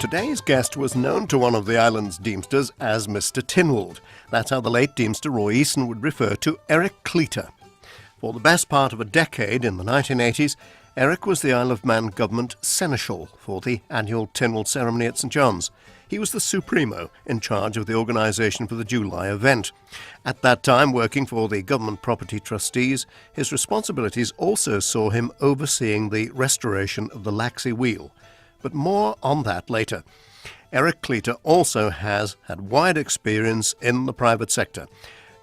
Today's guest was known to one of the island's Deemsters as Mr. Tinwald. That's how the late Deemster Roy Eason would refer to Eric Cleator. For the best part of a decade in the 1980s, Eric was the Isle of Man government seneschal for the annual Tinwald ceremony at St John's. He was the supremo in charge of the organisation for the July event. At that time, working for the government property trustees, his responsibilities also saw him overseeing the restoration of the Laxey Wheel. But more on that later. Eric Cleator also has had wide experience in the private sector,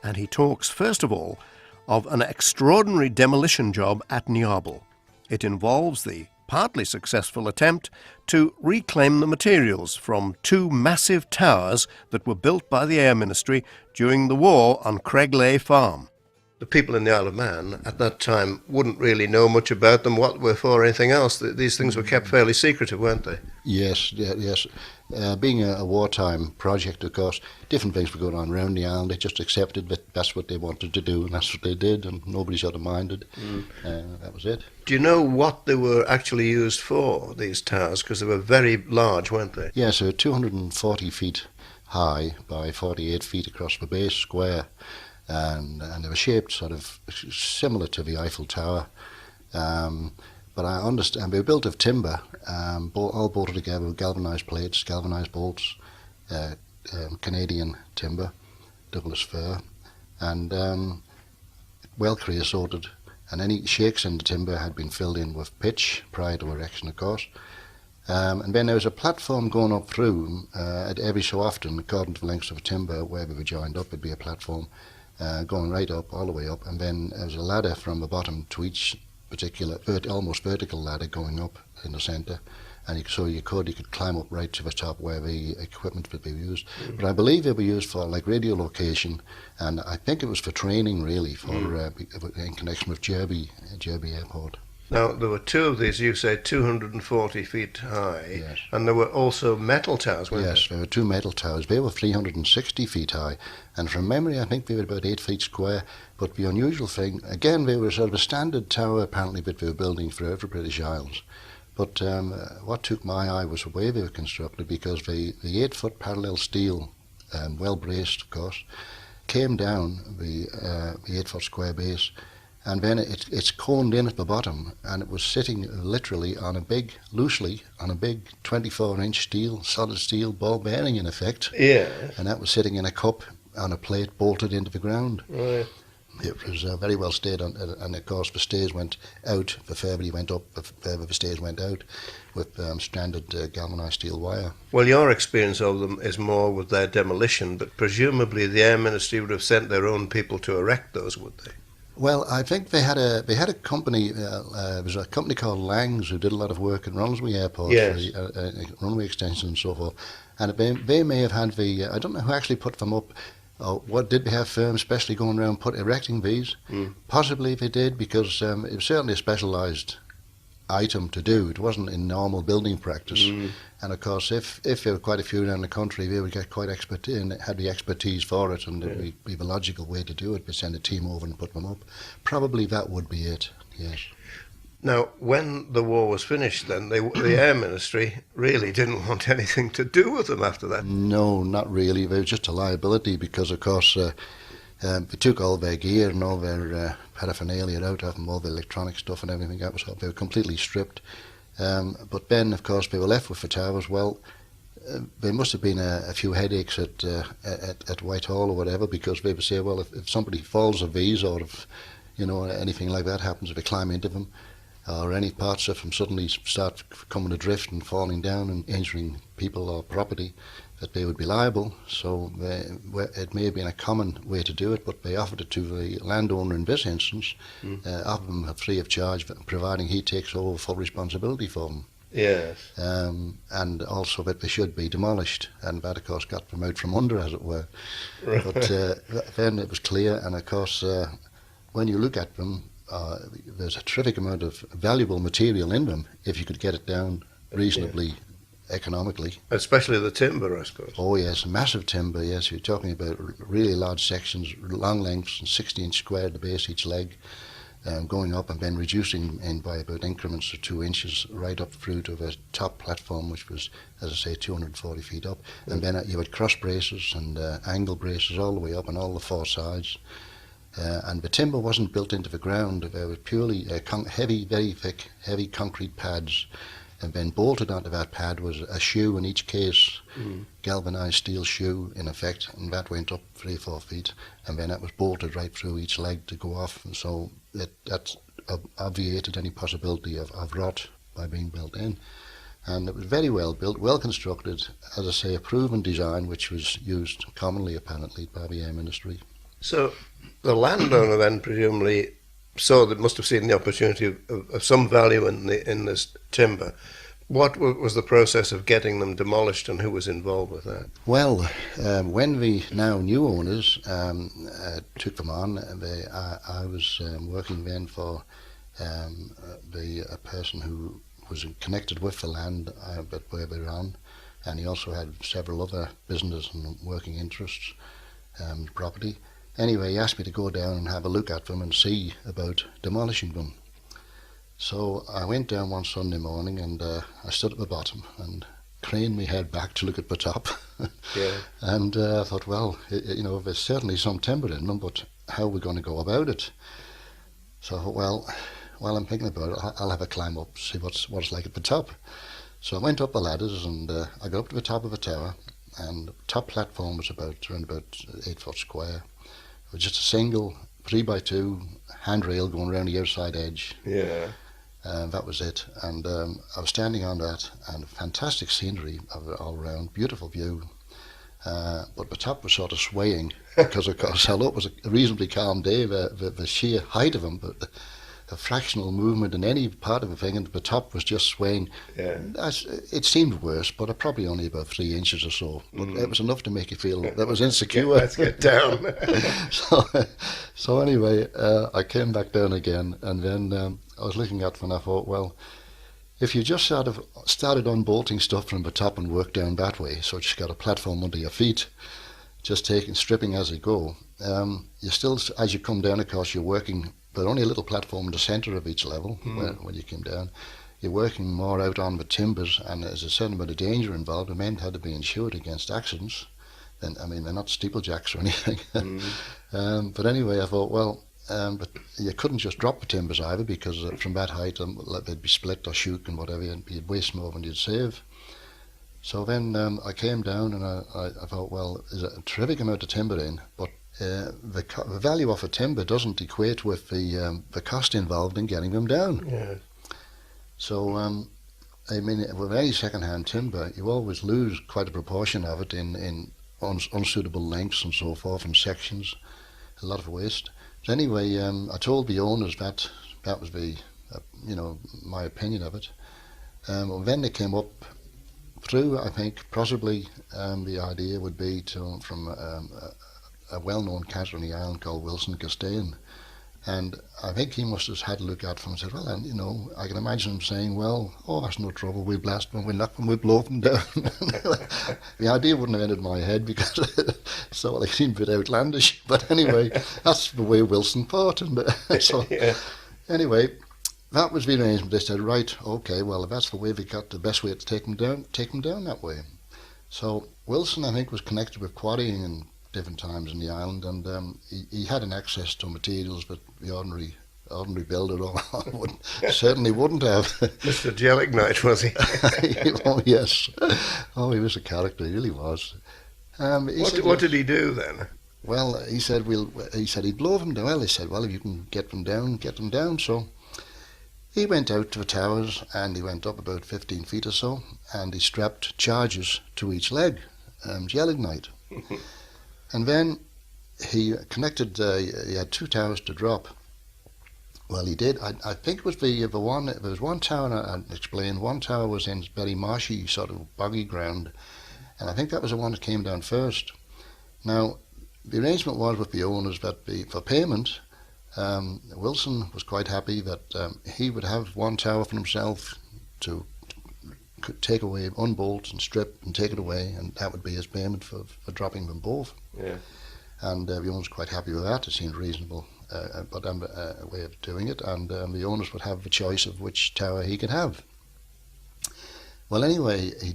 and he talks first of all of an extraordinary demolition job at Niarbyl. It involves the partly successful attempt to reclaim the materials from two massive towers that were built by the Air Ministry during the war on Craiglea Farm. The people in the Isle of Man at that time wouldn't really know much about them, what were for, or anything else. These things were kept fairly secretive, weren't they? Yes. Being a wartime project, of course, different things were going on around the island. They just accepted that that's what they wanted to do, and that's what they did, and nobody sort of minded. That was it. Do you know what they were actually used for, these towers? Because they were very large, weren't they? Yeah, so 240 feet high by 48 feet across the base, square. And they were shaped sort of similar to the Eiffel Tower, but I understand they were built of timber, all bolted together with galvanised plates, galvanised bolts, Canadian timber, Douglas fir, and well creosoted, and any shakes in the timber had been filled in with pitch prior to erection, of course. And then there was a platform going up through, every so often, according to the lengths of the timber, where we were joined up, it'd be a platform going right up, all the way up, and then there was a ladder from the bottom to each particular, almost vertical ladder going up in the centre, and you could climb up right to the top where the equipment would be used. But I believe they were used for like radio location, and I think it was for training really, for in connection with Derby Airport. Now, there were two of these, you say 240 feet high, yes. And there were also metal towers, weren't there? Yes, there were two metal towers. They were 360 feet high, and from memory I think they were about 8 feet square, but the unusual thing, again, they were sort of a standard tower apparently that they were building throughout the British Isles. But what took my eye was the way they were constructed, because the 8-foot parallel steel, well braced of course, came down the 8-foot square base, and then it's coned in at the bottom, and it was sitting literally loosely on a big 24-inch solid steel ball bearing in effect. Yeah. And that was sitting in a cup on a plate bolted into the ground. Right. It was very well stayed on, and of course the stays went out, the further went up, the further the stays went out, with standard galvanised steel wire. Well, your experience of them is more with their demolition, but presumably the Air Ministry would have sent their own people to erect those, would they? Well, I think they had a company. There was a company called Langs who did a lot of work at Ronaldsay Airport, yes. For the runway extension and so forth. And they may have had I don't know who actually put them up. Or what did they have firms especially going around erecting these? Possibly they did, because it was certainly a specialised item to do. It wasn't in normal building practice. And of course, if there were quite a few around the country, they would get quite expert and had the expertise for it, and it would be the logical way to do it. But send a team over and put them up. Probably that would be it. Yes. Now, when the war was finished, then the Air Ministry really didn't want anything to do with them after that. No, not really. They were just a liability, because of course they took all their gear and all their paraphernalia out of them, all the electronic stuff and everything. They were completely stripped. But then, of course, they were left with the towers. Well, there must have been a few headaches at Whitehall or whatever, because they would say, well, if somebody falls of these, or if anything like that happens, if they climb into them, or any parts of them suddenly start coming adrift and falling down and injuring people or property, that they would be liable. So it may have been a common way to do it, but they offered it to the landowner in this instance, offered them free of charge, providing he takes over full responsibility for them. Yes. And also that they should be demolished, and that of course got them out from under, as it were. Right. But then it was clear, and of course when you look at them, there's a terrific amount of valuable material in them if you could get it down reasonably economically. Especially the timber, I suppose. Oh yes, massive timber, yes. You're talking about really large sections, long lengths, and 60-inch square at the base each leg, going up and then reducing in by about increments of 2 inches right up through to the top platform, which was, as I say, 240 feet up. And then you had cross braces and angle braces all the way up on all the four sides. And the timber wasn't built into the ground. There was purely heavy, very thick, heavy concrete pads. And then bolted onto that pad was a shoe in each case, galvanized steel shoe in effect, and that went up 3 or 4 feet, and then that was bolted right through each leg to go off, and so that obviated any possibility of rot by being built in. And it was very well built, well constructed, as I say, a proven design which was used commonly apparently by the air industry. So the landowner then presumably must have seen the opportunity of some value in this timber. What was the process of getting them demolished, and who was involved with that? Well, when the now new owners took them on, I was working then for a person who was connected with the land that where we were on, and he also had several other businesses and working interests, property. Anyway, he asked me to go down and have a look at them and see about demolishing them. So I went down one Sunday morning and I stood at the bottom and craned my head back to look at the top. Yeah. And I thought, well, there's certainly some timber in them, but how are we going to go about it? So I thought, well, while I'm thinking about it, I'll have a climb up, see what it's like at the top. So I went up the ladders and I got up to the top of the tower, and the top platform was around about 8 foot square. It was just a single 3x2 handrail going around the outside edge. Yeah. That was it. And I was standing on that, and fantastic scenery all around, beautiful view. But the top was sort of swaying because, of course, although it was a reasonably calm day, the sheer height of them, but a fractional movement in any part of the thing, and the top was just swaying. Yeah. It seemed worse, but probably only about 3 inches or so. But it was enough to make you feel that was insecure. Let's get down. So anyway, I came back down again, and then I was looking at them, and I thought, well, if you just sort of started unbolting stuff from the top and worked down that way, so you got a platform under your feet, just stripping as you go, you still, as you come down, of course, you're working, but only a little platform in the centre of each level when you came down. You're working more out on the timbers, and there's a certain amount of danger involved. The men had to be insured against accidents. And I mean, they're not steeplejacks or anything. But anyway, I thought, well, but you couldn't just drop the timbers either, because from that height they'd be split or shook and whatever, and you'd waste more than you'd save. So then I came down and I thought, well, there's a terrific amount of timber in, but the value of a timber doesn't equate with the cost involved in getting them down. Yeah. So I mean, with any second-hand timber, you always lose quite a proportion of it in unsuitable lengths and so forth, and sections, a lot of waste. But anyway, I told the owners that was my opinion of it. Then they came up through, I think, possibly the idea would be from a well-known catcher on the island called Wilson Castaigne. And I think he must have had a look at them and said, well, and, I can imagine him saying, well, that's no trouble, we'll blast them, we'll knock them, we'll blow them down. The idea wouldn't have entered my head because it seemed a bit outlandish. But anyway, that's the way Wilson thought. And so, yeah. Anyway, that was the arrangement. They said, right, okay, well, if that's the way we got the best way to take them down that way. So Wilson, I think, was connected with quarrying and different times in the island, and he had an access to materials that the ordinary builder certainly wouldn't have. Mr. Gelignite, was he? Oh yes, he was a character, he really was. What did he do then? Well, he said he'd blow them down. Well, he said, well, if you can get them down. So he went out to the towers, and he went up about 15 feet or so, and he strapped charges to each leg, Gelignite. And then he connected, he had 2 towers to drop. Well, he did. I think it was the one, there was one tower, I'd explain, one tower was in very marshy, sort of boggy ground, and I think that was the one that came down first. Now, the arrangement was with the owners that for payment, Wilson was quite happy that he would have one tower for himself to could take away, unbolt and strip and take it away, and that would be his payment for dropping them both. Yeah. And the owner's quite happy with that. It seemed reasonable, but a way of doing it, and the owners would have the choice of which tower he could have. Well, anyway, he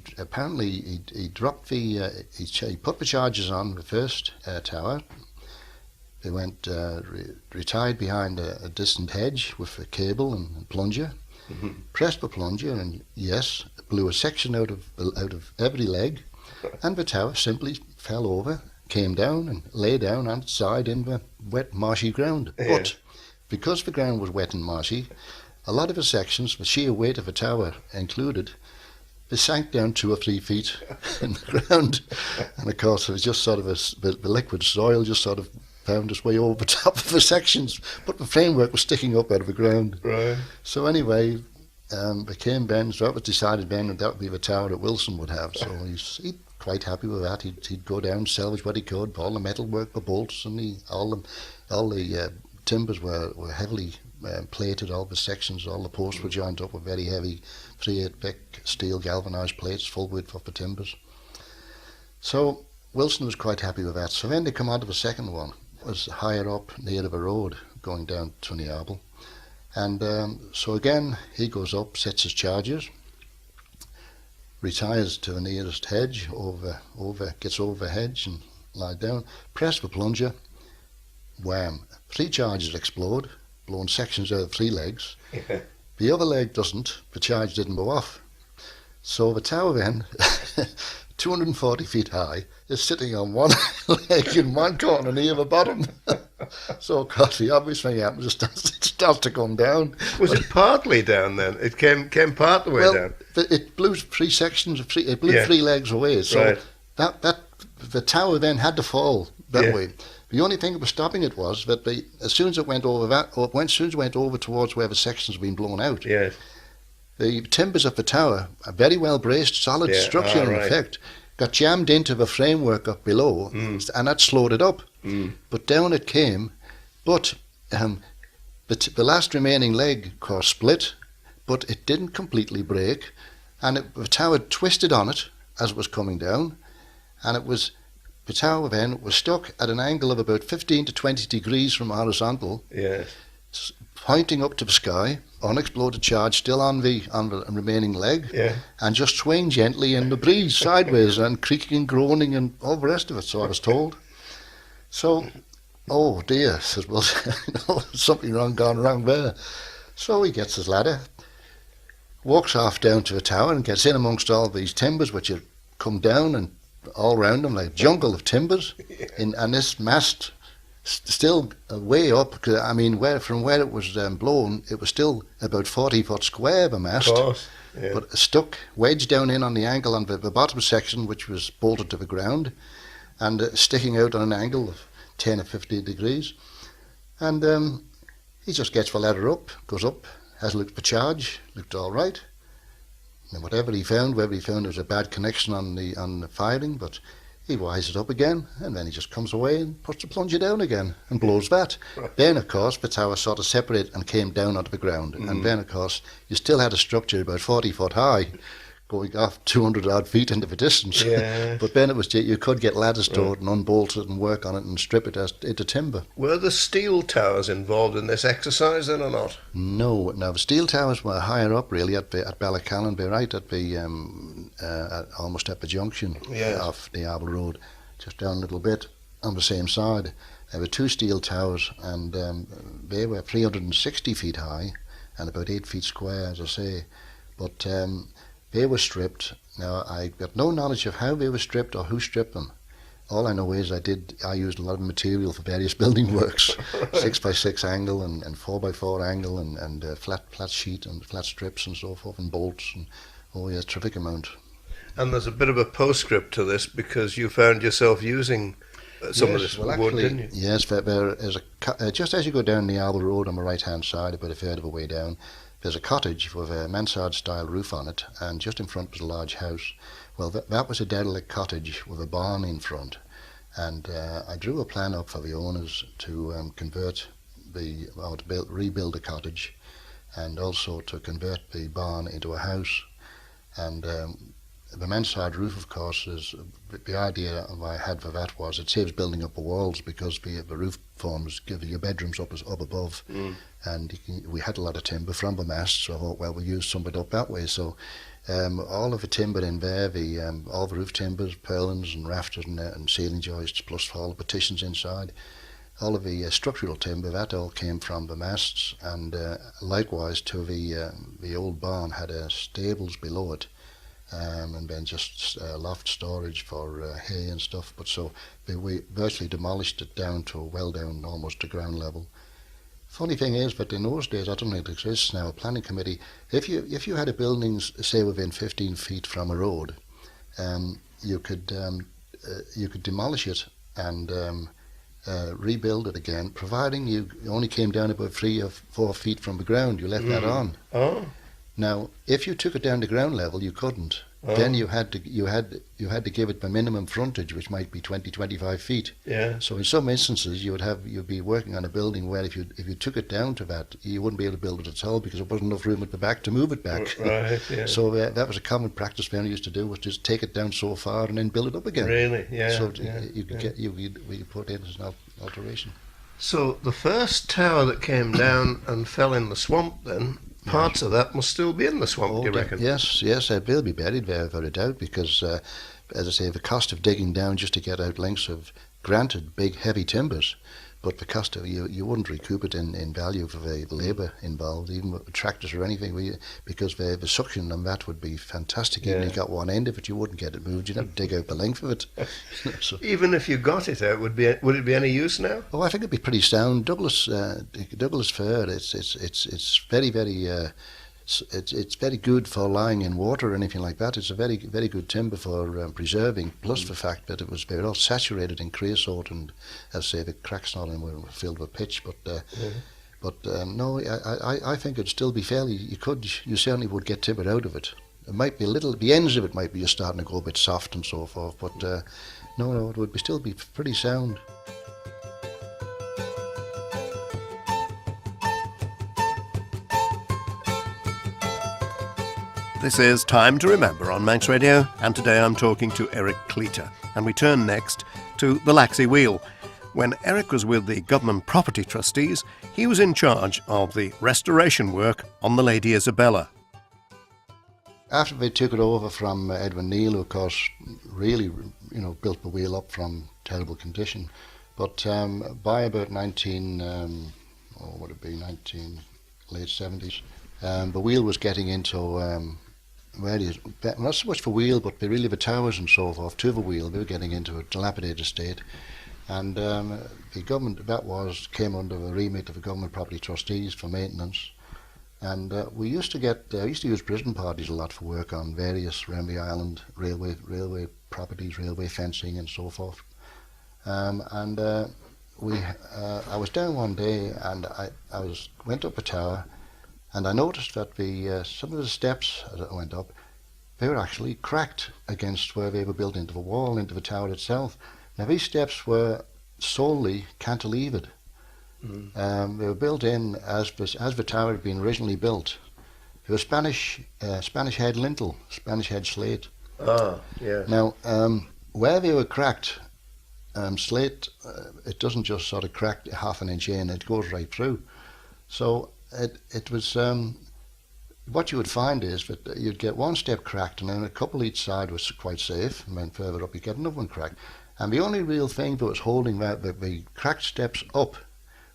dropped he put the charges on the first tower. They went retied behind a distant hedge with a cable and plunger. Mm-hmm. Pressed the plunger, and yes, blew a section out of every leg, and the tower simply fell over, came down, and lay down on its side in the wet, marshy ground. Yeah. But because the ground was wet and marshy, a lot of the sections, the sheer weight of the tower included, they sank down 2 or 3 feet in the ground, and of course it was just sort of the liquid soil just sort of found its way over the top of the sections, but the framework was sticking up out of the ground. Right. So anyway, it came Ben, so it was decided Ben that would be the tower that Wilson would have. So he's quite happy with that. He'd go down, salvage what he could, all the metalwork, the bolts, and all the timbers were heavily plated. All the sections, all the posts were joined up with very heavy 3/8 thick steel galvanised plates, full width of the timbers. So Wilson was quite happy with that. So then they come on to the second one. It was higher up near the road going down to Neable. And so again, he goes up, sets his charges, retires to the nearest hedge, gets over the hedge and lies down, press the plunger, wham, 3 charges explode, blowing sections out of 3 legs. Yeah. The other leg doesn't, the charge didn't go off. So the tower then, 240 feet high, is sitting on one leg in one corner near the bottom. So, of course, the obvious thing happens is it starts to come down. Was it partly down then? It came part the way down? It blew 3 sections, it blew 3 legs away. So the tower then had to fall that way. The only thing that was stopping it was that as soon as it went over towards where the sections had been blown out, the timbers of the tower, a very well braced, solid structure in effect, got jammed into the framework up below, and that slowed it up. But down it came, but the last remaining leg, of course, split, but it didn't completely break, and the tower twisted on it as it was coming down, and the tower then was stuck at an angle of about 15 to 20 degrees from horizontal, pointing up to the sky, unexploded charge still on the remaining leg, and just swaying gently in the breeze sideways and creaking and groaning and all the rest of it, so I was told. So, oh dear, says, well, something gone wrong there. So he gets his ladder, walks off down to the tower and gets in amongst all these timbers which had come down and all round him like a jungle of timbers, and this mast still way up. I mean, from where it was blown, it was still about 40 foot square, the mast, but stuck, wedged down in on the angle on the bottom section, which was bolted to the ground, and sticking out on an angle of 10 or 15 degrees. And he just gets the ladder up, goes up, has a look at the charge, looked all right. And whatever he found there was a bad connection on the firing, but he wires it up again, and then he just comes away and puts the plunger down again and blows that. Right. Then, of course, the tower sort of separated and came down onto the ground. And then, of course, you still had a structure about 40 foot high, going off 200 odd feet into the distance. Yeah. But then you could get ladders to it and unbolt it and work on it and strip it into timber. Were the steel towers involved in this exercise then or not? No. Now, the steel towers were higher up really at Ballacallan, right at the almost at the junction of the Neable Road, just down a little bit on the same side. There were 2 steel towers, and they were 360 feet high and about 8 feet square, as I say. But they were stripped. Now, I got no knowledge of how they were stripped or who stripped them. All I know is I used a lot of material for various building works, 6x6 angle and 4x4 angle and flat sheet and flat strips and so forth, and bolts, and terrific amount. And there's a bit of a postscript to this, because you found yourself using some of this wood, didn't you? Yes, there is just as you go down the Neable Road on the right-hand side, about a third of a way down, there's a cottage with a mansard-style roof on it, and just in front was a large house. Well, that was a derelict cottage with a barn in front, and I drew a plan up for the owners to rebuild the cottage, and also to convert the barn into a house. And the mansard roof, of course, is the idea I had for that was it saves building up the walls because the roof forms give your bedrooms up above, and we had a lot of timber from the mast, so I thought, well, we'll use some of it up that way. So all of the timber in there, all the roof timbers, purlins and rafters and ceiling joists, plus all the partitions inside, all of the structural timber, that all came from the masts, and likewise to the old barn had stables below it. And then just loft storage for hay and stuff. But so we virtually demolished it down to well down almost to ground level. Funny thing is that in those days, I don't think it exists now, a planning committee, if you had a building, say within 15 feet from a road, you could demolish it and rebuild it again, providing you only came down about 3 or 4 feet from the ground. You left that on. Oh. Now, if you took it down to ground level, you couldn't. Oh. Then you had to give it the minimum frontage, which might be 20-25 feet. Yeah. So in some instances, you'd be working on a building where if you took it down to that, you wouldn't be able to build it at all because there wasn't enough room at the back to move it back. Right. Yeah. So that was a common practice they used to do, was just take it down so far and then build it up again. Really? Yeah. So we could put in as an alteration. So the first tower that came down and fell in the swamp then. Parts of that must still be in the swamp, do you reckon? Yes, they'll be buried there without a doubt because, as I say, the cost of digging down just to get out lengths of, granted, big, heavy timbers, but the cost of, you wouldn't recoup it in value for the labour involved, even with tractors or anything, because the suction on that would be fantastic. Even if you got one end of it, you wouldn't get it moved. You'd have to dig out the length of it. So, even if you got it out, would it be any use now? Oh, I think it'd be pretty sound. Douglas fir, it's very, very. It's very good for lying in water or anything like that. It's a very, very good timber for preserving, plus the fact that they were all saturated in creosote, and as I say, the cracks not in were filled with pitch. But no, I think it'd still be fairly, you certainly would get timber out of it. It might be the ends of it might be just starting to go a bit soft and so forth, but no, it would still be pretty sound. This is Time to Remember on Manx Radio, and today I'm talking to Eric Cleator. And we turn next to the Laxey Wheel. When Eric was with the Government Property Trustees, he was in charge of the restoration work on the Lady Isabella. After they took it over from Edwin Neal, who of course really, built the wheel up from terrible condition, but by about late 70s, the wheel was getting into not so much the wheel, but really the towers and so forth to the wheel. They were getting into a dilapidated state, and the government came under the remit of the Government Property Trustees for maintenance. And we used to use prison parties a lot for work on various around the island, railway properties, railway fencing, and so forth. I was down one day, and I went up a tower. And I noticed that some of the steps as I went up, they were actually cracked against where they were built into the wall, into the tower itself. Now these steps were solely cantilevered. They were built in as the tower had been originally built. They were Spanish head lintel, Spanish head slate. Ah, yeah. Now, where they were cracked, slate, it doesn't just sort of crack half an inch in, it goes right through. So it was what you would find is that you'd get one step cracked, and then a couple each side was quite safe, and then further up you get another one cracked. And the only real thing that was holding the cracked steps up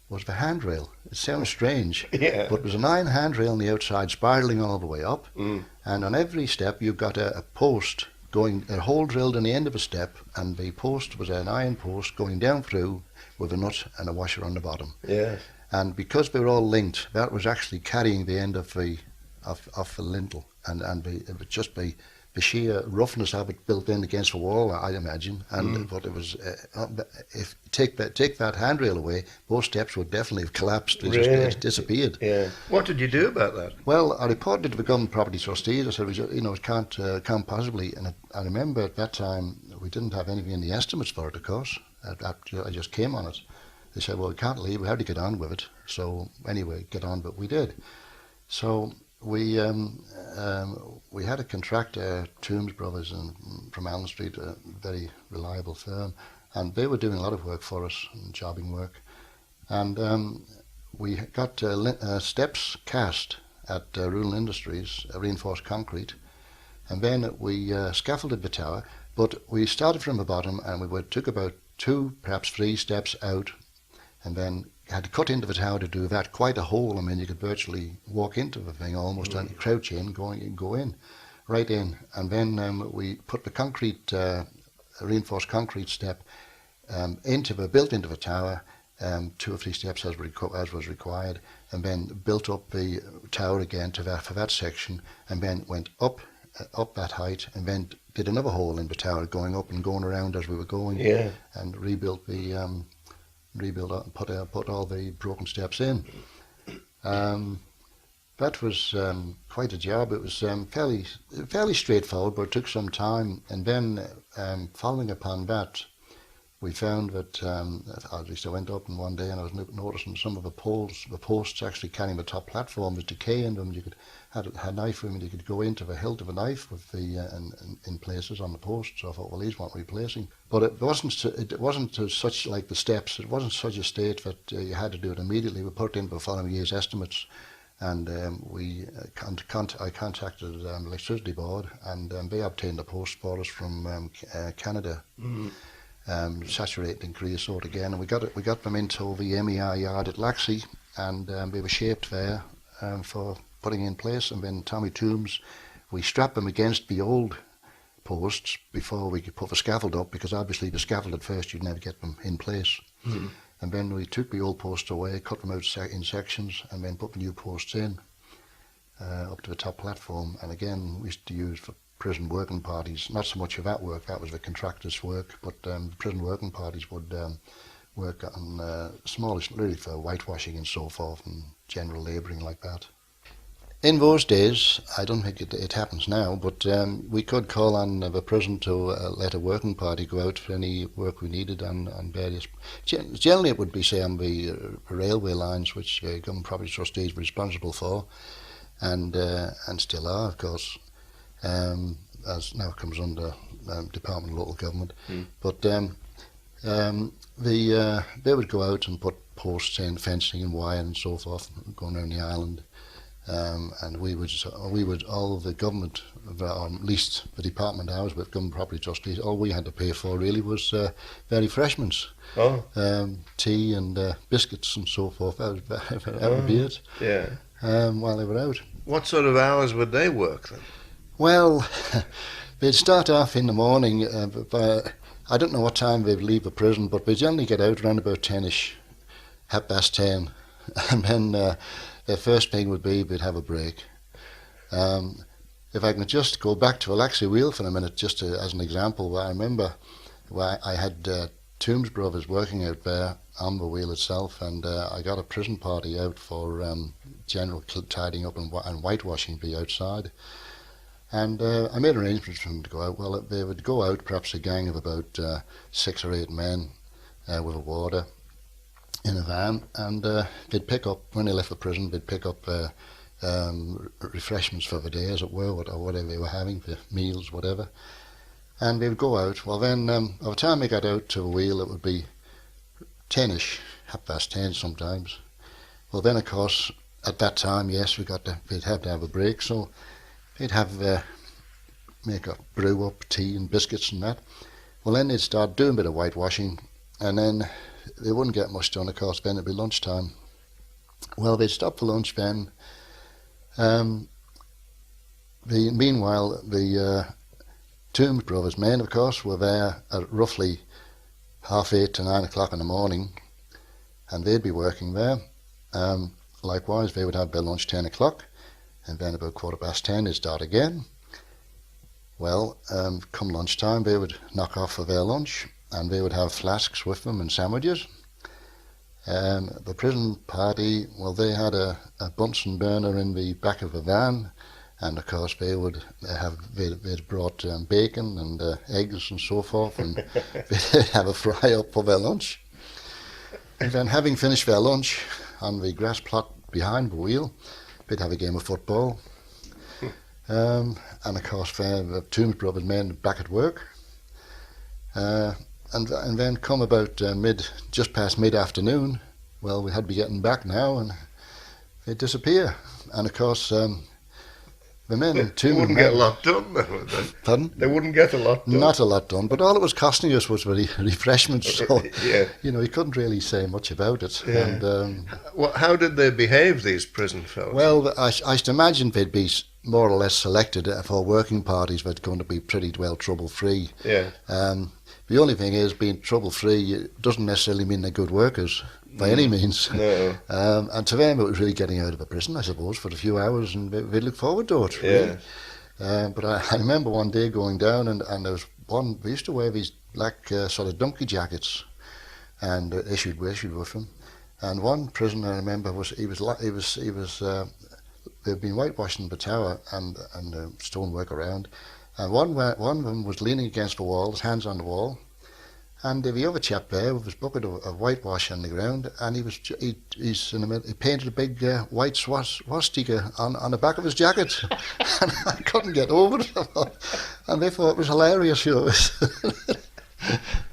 was the handrail. It sounds strange, yeah, but it was an iron handrail on the outside spiralling all the way up, and on every step you've got a post a hole drilled in the end of a step, and the post was an iron post going down through with a nut and a washer on the bottom. Yeah. And because they were all linked, that was actually carrying the end of the lintel, and it would just be the sheer roughness of it built in against the wall, I'd imagine. And but it was if take that handrail away, both steps would definitely have collapsed. They just disappeared. Yeah. What did you do about that? Well, I reported to the Government Property Trustees. I said, it can't possibly. And I remember at that time we didn't have anything in the estimates for it, of course. I just came on it. They said, well, we can't leave, we have to get on with it. So anyway, get on, but we did. So we had a contractor, Toombs Brothers, from Allen Street, a very reliable firm, and they were doing a lot of work for us, jobbing work. And we got steps cast at Rural Industries, reinforced concrete, and then we scaffolded the tower. But we started from the bottom, and took about 2, perhaps 3 steps out, and then had to cut into the tower to do that. Quite a hole. I mean, you could virtually walk into the thing almost, and crouch in, go in, right in. And then we put the concrete, reinforced concrete step built into the tower, 2 or 3 steps as was required, and then built up the tower again for that section, and then went up that height, and then did another hole in the tower, going up and going around as we were going, and rebuilt and put all the broken steps in. That was quite a job. It was fairly straightforward, but it took some time. And then following upon that, we found that, at least I went up and one day and I was noticing some of the posts actually carrying the top platform was decay in them. You could had a knife room, and you could go into the hilt of a knife with in places on the posts. So I thought, well, these want replacing. But it wasn't such like the steps. It wasn't such a state that you had to do it immediately. We put it in the following year's estimates, and I contacted the electricity board, and they obtained the posts for us from Canada. Mm-hmm. Saturated in creosote again, and we got them into the MER yard at Laxey, and they were shaped there for putting in place. And then Tommy Toombs, we strapped them against the old posts before we could put the scaffold up, because obviously the scaffold at first you'd never get them in place. Mm-hmm. And then we took the old posts away, cut them out in sections, and then put the new posts in up to the top platform. And again, we used to use for prison working parties, not so much of that work, that was the contractor's work, but prison working parties would work on smallish, really for whitewashing and so forth, and general labouring like that. In those days, I don't think it happens now, but we could call on the prison to let a working party go out for any work we needed on various... Generally it would be, say, on the railway lines, which government property trustees were responsible for, and still are, of course. As now comes under Department of Local Government, but they would go out and put posts in, fencing and wire and so forth, going around the island, and we would all the government, or at least the department I was with, government property trustees, all we had to pay for really was their refreshments, tea and biscuits and so forth. That would be it. Yeah. While they were out. What sort of hours would they work then? Well, they'd start off in the morning, I don't know what time they'd leave the prison, but they generally get out around about 10ish, 10:30, and then their first thing would be they'd have a break. If I can just go back to Laxey Wheel for a minute, just as an example, I remember I had Toombs Brothers working out there on the wheel itself, and I got a prison party out for general tidying up and whitewashing the outside. And I made arrangements for them to go out. Well, they would go out, perhaps a gang of about 6 or 8 men with a warder in a van, and they'd pick up, when they left the prison, they'd pick up refreshments for the day, as it were, or whatever they were having, the meals, whatever. And they would go out. Well, then, by the time they got out to the wheel, it would be 10ish, 10:30 sometimes. Well, then, of course, at that time, yes, they'd have to have a break, so they'd have make a brew up tea and biscuits and that. Well, then they'd start doing a bit of whitewashing, and then they wouldn't get much done, of course. Then it'd be lunchtime. Well, they'd stop for lunch then. Meanwhile, the Toombs Brothers men, of course, were there at roughly 8:30 to 9 o'clock in the morning, and they'd be working there. Likewise, they would have their lunch 10 o'clock. And then about 10:15 they'd start again. Well, come lunchtime they would knock off for their lunch, and they would have flasks with them and sandwiches. The prison party, well, they had a Bunsen burner in the back of the van, and of course they'd brought bacon and eggs and so forth, and they'd have a fry up for their lunch. And then, having finished their lunch on the grass plot behind the wheel, we'd have a game of football. And of course, Tombs Brothers men back at work. And then come about just past mid-afternoon, well, we had to be getting back now, and they'd disappear. And of course, the men in They wouldn't get a lot done, though, would they? Pardon? They wouldn't get a lot done. Not a lot done, but all it was costing us was refreshments. So, Yeah. you know, you couldn't really say much about it. Yeah. And How did they behave, these prison fellows? well, I should imagine they'd be more or less selected for working parties that are going to be pretty well trouble-free. Yeah. The only thing is, being trouble-free doesn't necessarily mean they're good workers by any means. No. And to them, it was really getting out of a prison, I suppose, for a few hours, and they look forward to it, really. Yeah. But I remember one day going down, and there was one. We used to wear these black sort of donkey jackets, and issued with them. And one prisoner, I remember, they'd been whitewashing the tower and stonework around. And one of them was leaning against the wall, his hands on the wall, and the other chap there with his bucket of whitewash on the ground, and he painted a big white swastika on the back of his jacket, and I couldn't get over it. And they thought it was hilarious, you know.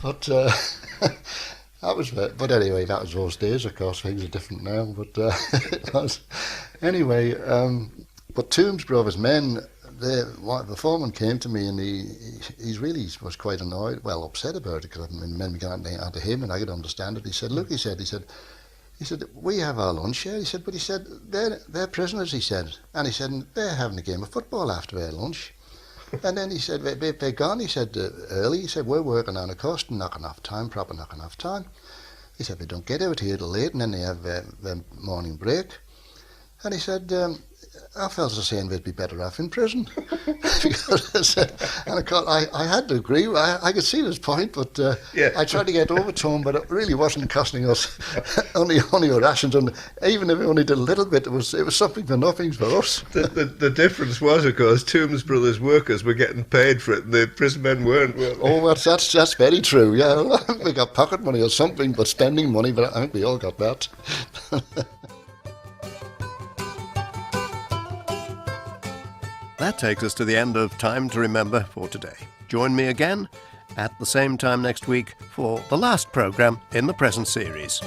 But that was it. But anyway, that was those days. Of course, things are different now. But it was anyway. But Tombs Brothers men. The foreman came to me, and he really was quite annoyed, well, upset about it, because the men began to him, and I could understand it. He said, "Look," he said, "we have our lunch here." He said, "But," he said, they're prisoners," he said, and he said, "they're having a game of football after their lunch." And then he said, they're gone, he said, early. He said, "We're working on a coast and knocking off time, proper knocking off time." He said, "They don't get out here till late, and then they have their morning break." And he said, "Our fellas are saying they'd be better off in prison." Because, and of course, I had to agree. I could see his point, but I tried to get over to him, but it really wasn't costing us only our rations. And even if we only did a little bit, it was something for nothing for us. The difference was, of course, Tombs Brothers workers were getting paid for it, and the prison men weren't. Oh, that's very true. Yeah, we got pocket money or something, but spending money. But I think we all got that. That takes us to the end of Time to Remember for today. Join me again at the same time next week for the last programme in the present series.